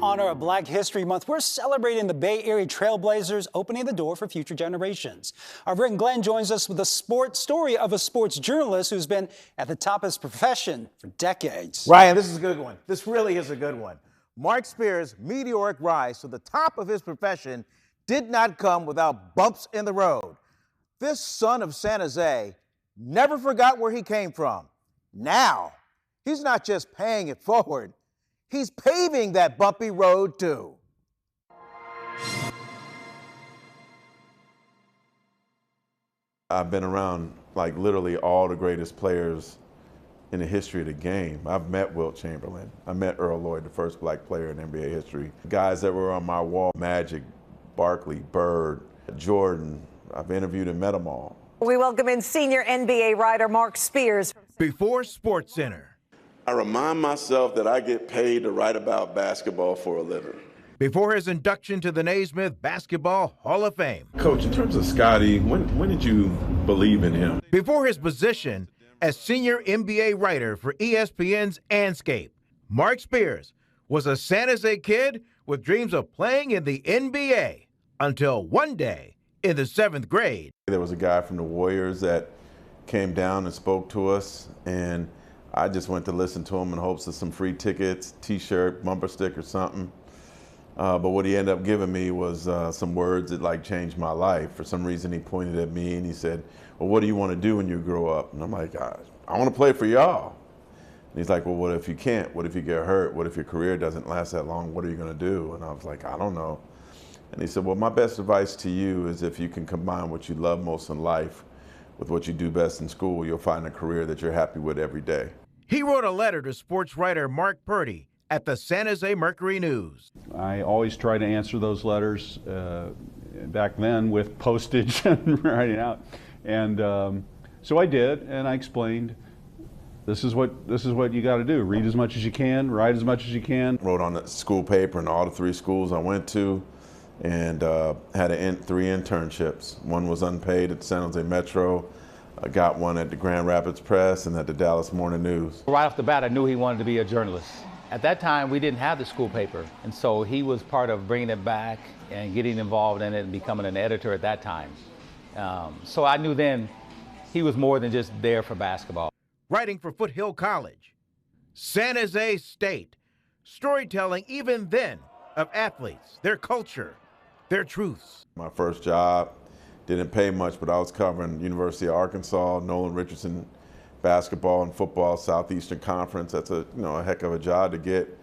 honor of Black History Month, we're celebrating the Bay Area trailblazers, opening the door for future generations. Our Vern Glenn joins us with a story of a sports journalist who's been at the top of his profession for decades. Ryan, this is a good one. This really is a good one. Marc Spears' meteoric rise to the top of his profession did not come without bumps in the road. This son of San Jose never forgot where he came from. Now, he's not just paying it forward, he's paving that bumpy road too. I've been around like literally all the greatest players in the history of the game. I've met Wilt Chamberlain. I met Earl Lloyd, the first black player in NBA history. Guys that were on my wall, Magic, Barkley, Bird, Jordan. I've interviewed and met them all. We welcome in senior NBA writer Marc Spears. Before SportsCenter. I remind myself that I get paid to write about basketball for a living. Before his induction to the Naismith Basketball Hall of Fame. Coach, in terms of Scotty, when did you believe in him? Before his position as senior NBA writer for ESPN's Anscape, Marc Spears was a San Jose kid with dreams of playing in the NBA until one day in the 7th grade. There was a guy from the Warriors that came down and spoke to us, and I just went to listen to him in hopes of some free tickets, t-shirt, bumper sticker, something. But what he ended up giving me was some words that like changed my life. For some reason, he pointed at me and he said, well, what do you want to do when you grow up? And I'm like, I want to play for y'all. And he's like, well, what if you can't? What if you get hurt? What if your career doesn't last that long? What are you going to do? And I was like, I don't know. And he said, well, my best advice to you is if you can combine what you love most in life with what you do best in school, you'll find a career that you're happy with every day. He wrote a letter to sports writer Mark Purdy at the San Jose Mercury News. I always try to answer those letters back then with postage and writing out. And so I did, and I explained, this is what you got to do. Read as much as you can, write as much as you can. Wrote on the school paper in all the 3 schools I went to, and had 3 internships. One was unpaid at the San Jose Metro. I got one at the Grand Rapids Press and at the Dallas Morning News. Right off the bat, I knew he wanted to be a journalist. At that time, we didn't have the school paper, and so he was part of bringing it back and getting involved in it and becoming an editor at that time. So I knew then he was more than just there for basketball. Writing for Foothill College, San Jose State, storytelling even then of athletes, their culture, their truths. My first job didn't pay much, but I was covering University of Arkansas, Nolan Richardson basketball and football, Southeastern Conference. That's a heck of a job to get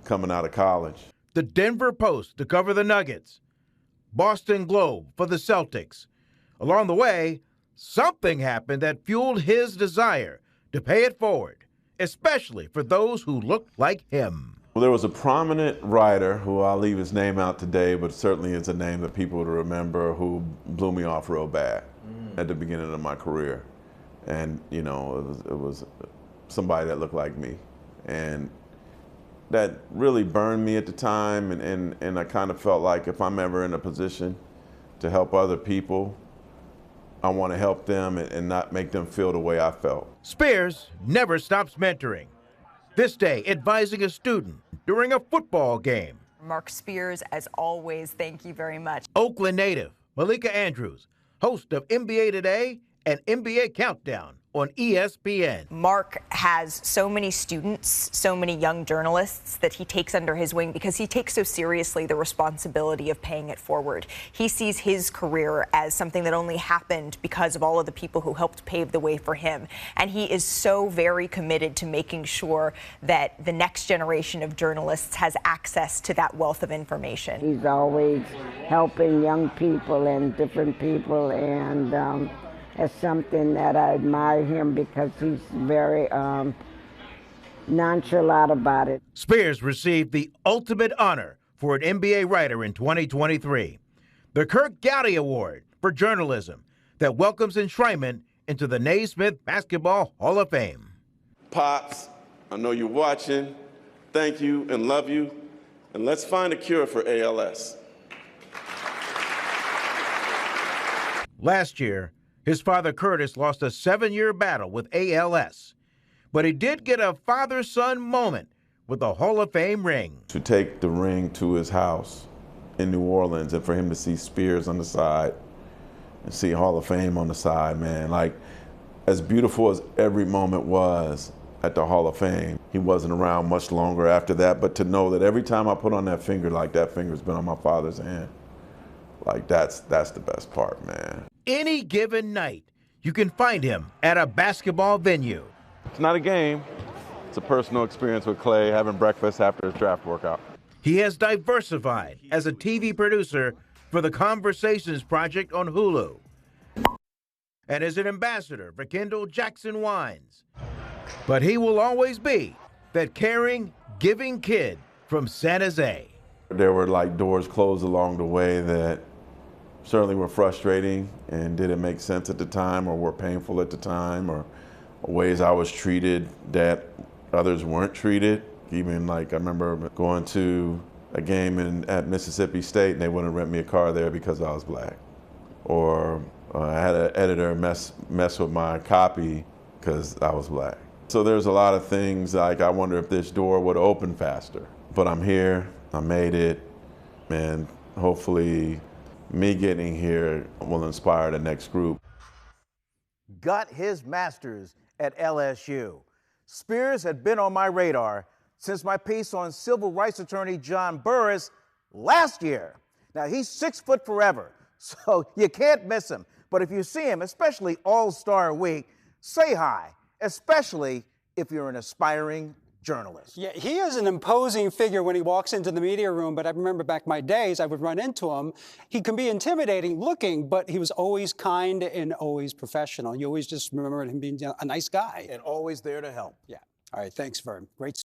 coming out of college. The Denver Post to cover the Nuggets, Boston Globe for the Celtics. Along the way, something happened that fueled his desire to pay it forward, especially for those who looked like him. Well, there was a prominent writer who I'll leave his name out today, but certainly is a name that people would remember, who blew me off real bad at the beginning of my career. And, it was somebody that looked like me. And that really burned me at the time, and I kind of felt like if I'm ever in a position to help other people, I want to help them and not make them feel the way I felt. Spears never stops mentoring. This day, advising a student during a football game. Marc Spears, as always, thank you very much. Oakland native Malika Andrews, host of NBA Today and NBA Countdown on ESPN. Marc has so many students, so many young journalists that he takes under his wing because he takes so seriously the responsibility of paying it forward. He sees his career as something that only happened because of all of the people who helped pave the way for him. And he is so very committed to making sure that the next generation of journalists has access to that wealth of information. He's always helping young people and different people, and it's something that I admire him because he's very nonchalant about it. Spears received the ultimate honor for an NBA writer in 2023, the Kirk Gowdy Award for journalism that welcomes enshrinement into the Naismith Basketball Hall of Fame. Pops, I know you're watching. Thank you and love you. And let's find a cure for ALS. Last year, his father Curtis lost a 7-year battle with ALS, but he did get a father-son moment with a Hall of Fame ring. To take the ring to his house in New Orleans and for him to see Spears on the side and see Hall of Fame on the side, man, like as beautiful as every moment was at the Hall of Fame, he wasn't around much longer after that, but to know that every time I put on that finger, like that finger's been on my father's hand, like that's the best part, man. Any given night, you can find him at a basketball venue. It's not a game. It's a personal experience with Clay, having breakfast after his draft workout. He has diversified as a TV producer for the Conversations Project on Hulu and is an ambassador for Kendall Jackson Wines. But he will always be that caring, giving kid from San Jose. There were like doors closed along the way that certainly were frustrating and didn't make sense at the time or were painful at the time, or ways I was treated that others weren't treated. Even like I remember going to a game at Mississippi State and they wouldn't rent me a car there because I was black. Or I had an editor mess with my copy because I was black. So there's a lot of things like I wonder if this door would open faster. But I'm here, I made it, and hopefully me getting here will inspire the next group. Got his master's at LSU. Spears had been on my radar since my piece on civil rights attorney John Burris last year. Now, he's 6 foot forever, so you can't miss him. But if you see him, especially All-Star Week, say hi, especially if you're an aspiring journalist. Yeah, he is an imposing figure when he walks into the media room, but I remember back my days, I would run into him. He can be intimidating looking, but he was always kind and always professional. You always just remember him being a nice guy. And always there to help. Yeah. All right, thanks, Vern. Great.